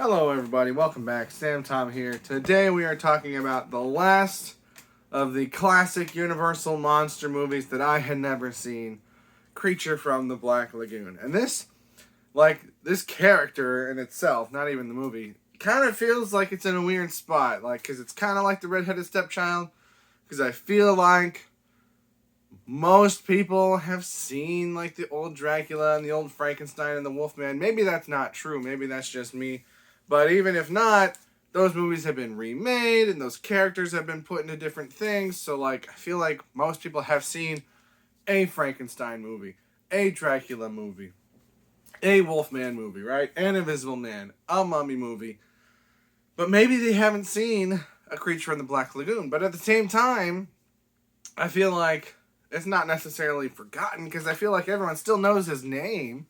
Hello, everybody. Welcome back. Sam Tom here. Today we are talking about the last of the classic Universal monster movies that I had never seen, Creature from the Black Lagoon. And this character in itself, not even the movie, kind of feels like it's in a weird spot. Because it's kind of like the redheaded stepchild. Because I feel like most people have seen, the old Dracula and the old Frankenstein and the Wolfman. Maybe that's not true. Maybe that's just me. But even if not, those movies have been remade and those characters have been put into different things. So, I feel like most people have seen a Frankenstein movie, a Dracula movie, a Wolfman movie, right? An Invisible Man, a Mummy movie. But maybe they haven't seen a Creature in the Black Lagoon. But at the same time, I feel like it's not necessarily forgotten because I feel like everyone still knows his name.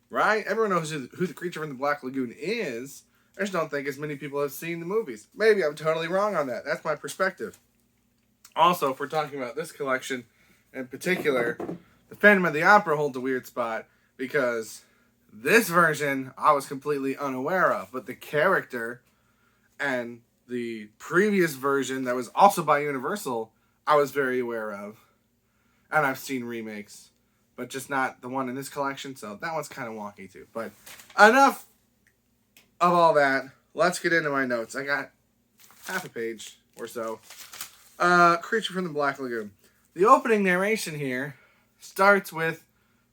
Right? Everyone knows who the Creature from the Black Lagoon is. I just don't think as many people have seen the movies. Maybe I'm totally wrong on that. That's my perspective. Also, if we're talking about this collection in particular, the Phantom of the Opera holds a weird spot because this version I was completely unaware of. But the character and the previous version that was also by Universal, I was very aware of. And I've seen remakes. But just not the one in this collection, so that one's kind of wonky too. But enough of all that. Let's get into my notes. I got half a page or so. Creature from the Black Lagoon. The opening narration here starts with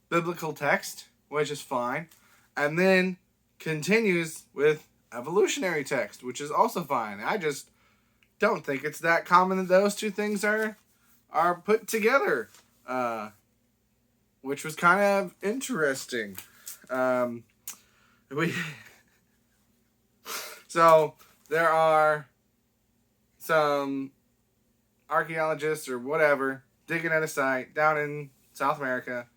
biblical text, which is fine, and then continues with evolutionary text, which is also fine. I just don't think it's that common that those two things are put together. Which was kind of interesting. So there are some archaeologists or whatever digging at a site down in South America.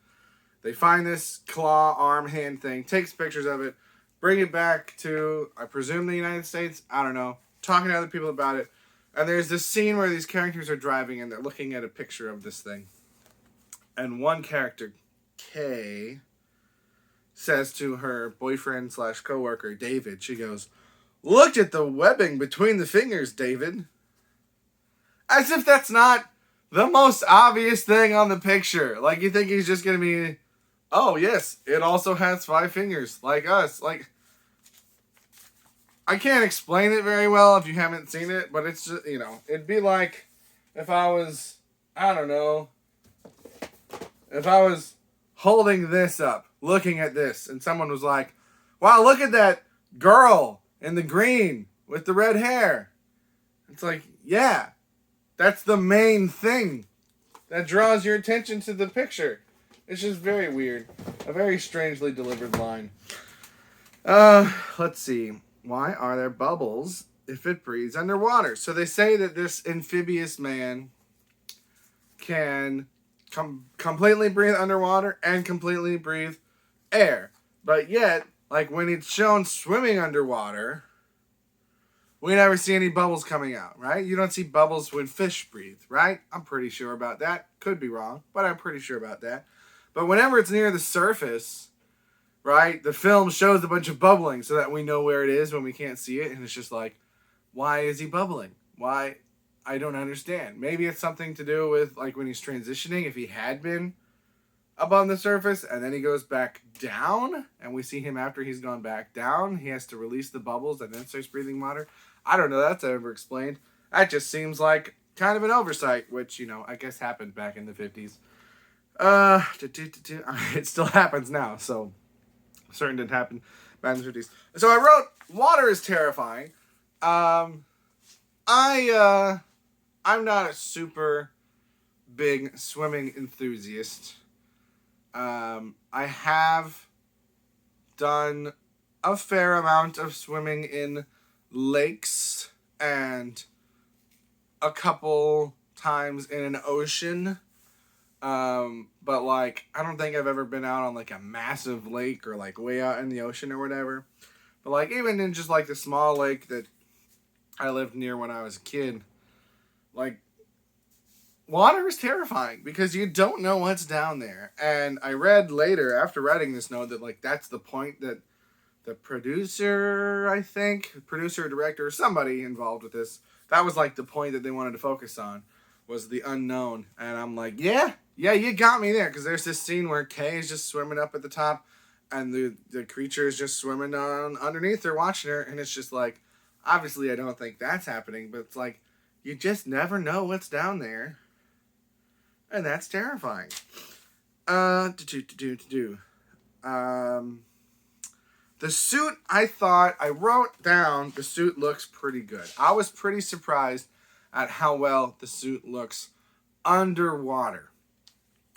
They find this claw, arm, hand thing, takes pictures of it, bring it back to, I presume, the United States. I don't know. Talking to other people about it. And there's this scene where these characters are driving and they're looking at a picture of this thing. And one character, Kay, says to her boyfriend / coworker, David, she goes, "Look at the webbing between the fingers, David." As if that's not the most obvious thing on the picture. You think he's just going to be, oh, yes, it also has 5 fingers, like us. I can't explain it very well if you haven't seen it, but it's just, it'd be like if I was, I don't know, if I was holding this up, looking at this, and someone was like, "Wow, look at that girl in the green with the red hair." It's like, yeah, that's the main thing that draws your attention to the picture. It's just very weird. A very strangely delivered line. Let's see. Why are there bubbles if it breathes underwater? So they say that this amphibious man can completely breathe underwater and completely breathe air. But yet, when it's shown swimming underwater, we never see any bubbles coming out, right? You don't see bubbles when fish breathe, right? I'm pretty sure about that. Could be wrong, but I'm pretty sure about that. But whenever it's near the surface, right, the film shows a bunch of bubbling so that we know where it is when we can't see it. And it's just like, why is he bubbling? Why? I don't understand. Maybe it's something to do with when he's transitioning, if he had been above the surface and then he goes back down and we see him after he's gone back down, he has to release the bubbles and then starts breathing water. I don't know. That's ever explained. That just seems like kind of an oversight, which, I guess happened back in the 50s. It still happens now, so certain didn't happen back in the 50s. So I wrote, water is terrifying. I'm not a super big swimming enthusiast. I have done a fair amount of swimming in lakes and a couple times in an ocean. But I don't think I've ever been out on a massive lake or way out in the ocean or whatever. But even in just the small lake that I lived near when I was a kid, water is terrifying because you don't know what's down there. And I read later, after writing this note, that that's the point that the producer, I think, producer, director, somebody involved with this. That was like the point that they wanted to focus on, was the unknown. And I'm like, yeah, you got me there. Because there's this scene where Kay is just swimming up at the top, and the creature is just swimming on underneath her, watching her. And it's just like, obviously I don't think that's happening, but it's like, you just never know what's down there. And that's terrifying. The suit, I wrote down, the suit looks pretty good. I was pretty surprised at how well the suit looks underwater.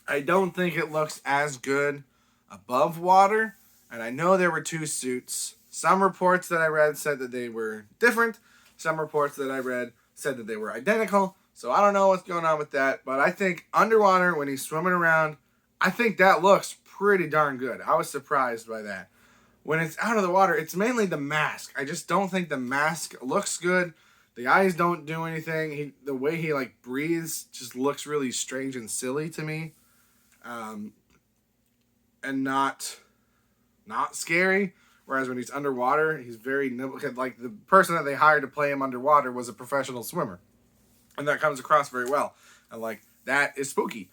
I don't think it looks as good above water, and I know there were two suits. Some reports that I read said that they were different. Some reports that I read said that they were identical. So I don't know what's going on with that, but I think underwater, when he's swimming around, I think that looks pretty darn good. I was surprised by that. When it's out of the water, it's mainly the mask. I just don't think the mask looks good. The eyes don't do anything. The way he like breathes just looks really strange and silly to me, and not scary. Whereas when he's underwater, he's very like the person that they hired to play him underwater was a professional swimmer, and that comes across very well. And like that is spooky.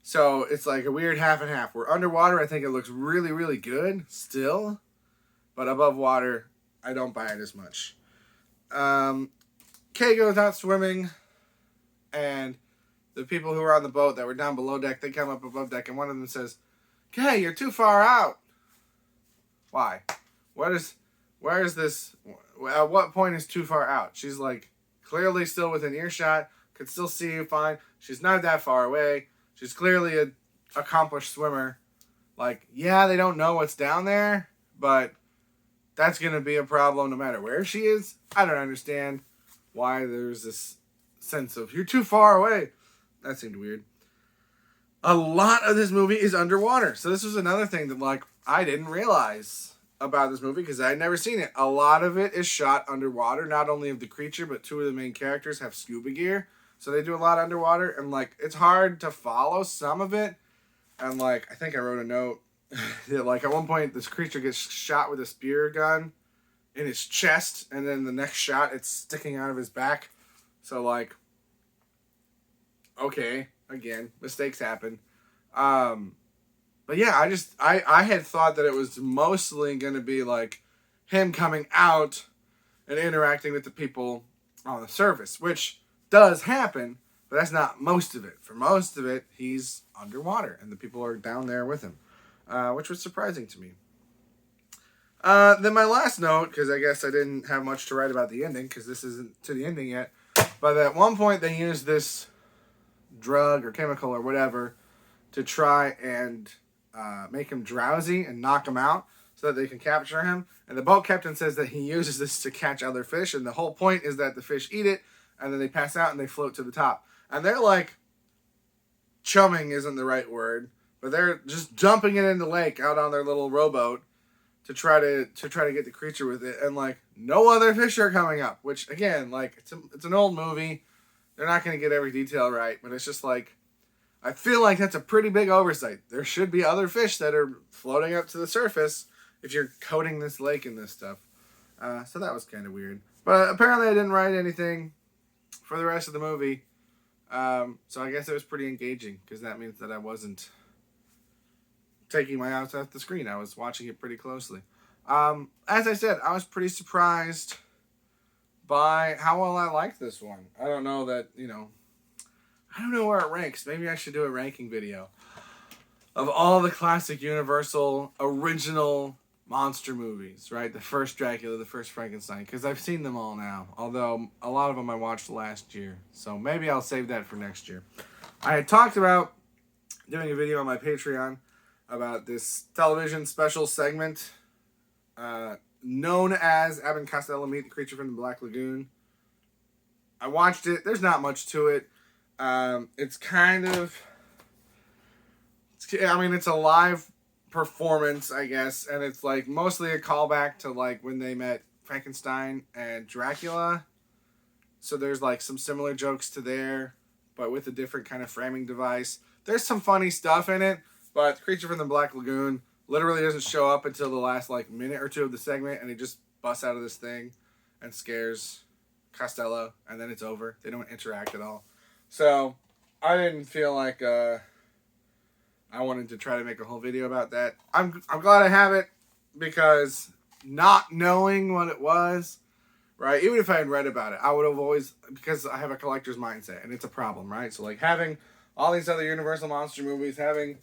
So it's like a weird half and half. Where underwater, I think it looks really, really good still. But above water, I don't buy it as much. Kay goes out swimming. And the people who were on the boat that were down below deck, they come up above deck. And one of them says, Kay, you're too far out. Why? Where is this? At what point is too far out? She's like clearly still within earshot. Could still see you fine. She's not that far away. She's clearly an accomplished swimmer. Like, yeah, they don't know what's down there, but that's going to be a problem no matter where she is. I don't understand why there's this sense of, you're too far away. That seemed weird. A lot of this movie is underwater. So this was another thing that, like, I didn't realize about this movie because I had never seen it. A lot of it is shot underwater, not only of the creature, but two of the main characters have scuba gear. So they do a lot underwater, and, like, it's hard to follow some of it. And, like, I think I wrote a note that, like, at one point, this creature gets shot with a spear gun in his chest, and then the next shot, it's sticking out of his back. So, like, okay, again, mistakes happen. But, yeah, I had thought that it was mostly going to be, like, him coming out and interacting with the people on the surface, which does happen, but that's not most of it. For most of it, he's underwater, and the people are down there with him, which was surprising to me. Then my last note, because I guess I didn't have much to write about the ending, because this isn't to the ending yet, but at one point they used this drug or chemical or whatever to try and make him drowsy and knock him out so that they can capture him. And the boat captain says that he uses this to catch other fish, and the whole point is that the fish eat it, and then they pass out and they float to the top. And they're like, chumming isn't the right word, but they're just dumping it in the lake out on their little rowboat to try to get the creature with it. And like, no other fish are coming up, which again, like, it's an old movie. They're not going to get every detail right, but it's just like, I feel like that's a pretty big oversight. There should be other fish that are floating up to the surface if you're coating this lake in this stuff. So that was kind of weird. But apparently I didn't write anything for the rest of the movie. So I guess it was pretty engaging, because that means that I wasn't taking my eyes off the screen. I was watching it pretty closely. As I said, I was pretty surprised by how well I liked this one. I don't know that, I don't know where it ranks. Maybe I should do a ranking video of all the classic Universal original monster movies, right? The first Dracula, the first Frankenstein, because I've seen them all now, although a lot of them I watched last year, so maybe I'll save that for next year. I had talked about doing a video on my Patreon about this television special segment known as Abbott and Costello Meet the Creature from the Black Lagoon. I watched it. There's not much to it. It's a live performance, I guess, and it's like mostly a callback to like when they met Frankenstein and Dracula. So there's like some similar jokes to there, but with a different kind of framing device. There's some funny stuff in it, but Creature from the Black Lagoon literally doesn't show up until the last like minute or two of the segment, and he just busts out of this thing and scares Costello, and then it's over. They don't interact at all. So I didn't feel like I wanted to try to make a whole video about that. I'm glad I have it, because not knowing what it was, right? Even if I had read about it, I would have always, because I have a collector's mindset, and it's a problem, right? So like having all these other Universal monster movies, having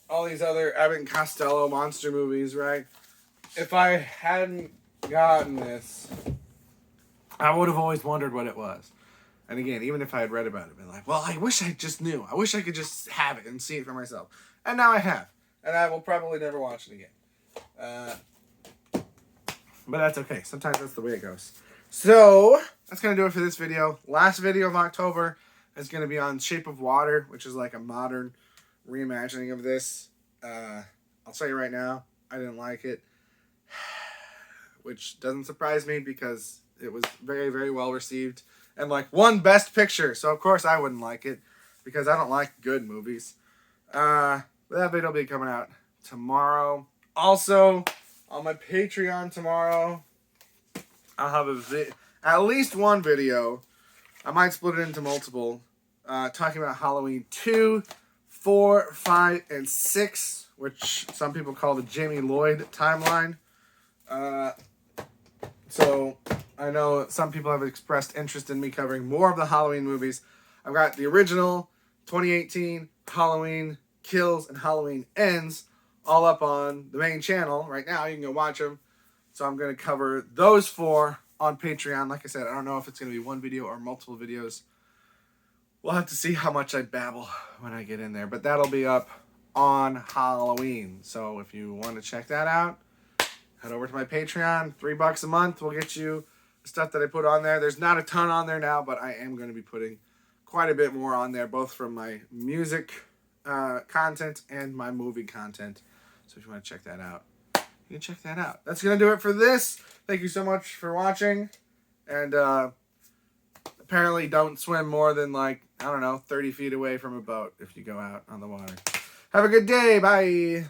all these other Abbott and Costello monster movies, right? If I hadn't gotten this, I would have always wondered what it was. And again, even if I had read about it, been like, well, I wish I just knew. I wish I could just have it and see it for myself. And now I have. And I will probably never watch it again. But that's okay. Sometimes that's the way it goes. So, that's going to do it for this video. Last video of October is going to be on Shape of Water, which is like a modern reimagining of this. I'll tell you right now, I didn't like it. Which doesn't surprise me, because it was very, very well received. And like won Best Picture. So of course I wouldn't like it, because I don't like good movies. But that video will be coming out tomorrow. Also, on my Patreon tomorrow, I'll have at least one video. I might split it into multiple. Talking about Halloween 2, 4, 5, and 6. Which some people call the Jamie Lloyd timeline. So I know some people have expressed interest in me covering more of the Halloween movies. I've got the original 2018 Halloween Kills and Halloween Ends all up on the main channel right now. You can go watch them. So I'm going to cover those 4 on Patreon. Like I said, I don't know if it's going to be one video or multiple videos. We'll have to see how much I babble when I get in there. But that'll be up on Halloween. So if you want to check that out, head over to my Patreon. $3 a month will get you the stuff that I put on there. There's not a ton on there now, but I am going to be putting quite a bit more on there, both from my music content and my movie content. So if you want to check that out, you can check that out. That's going to do it for this. Thank you so much for watching. And apparently don't swim more than, like, I don't know, 30 feet away from a boat if you go out on the water. Have a good day. Bye.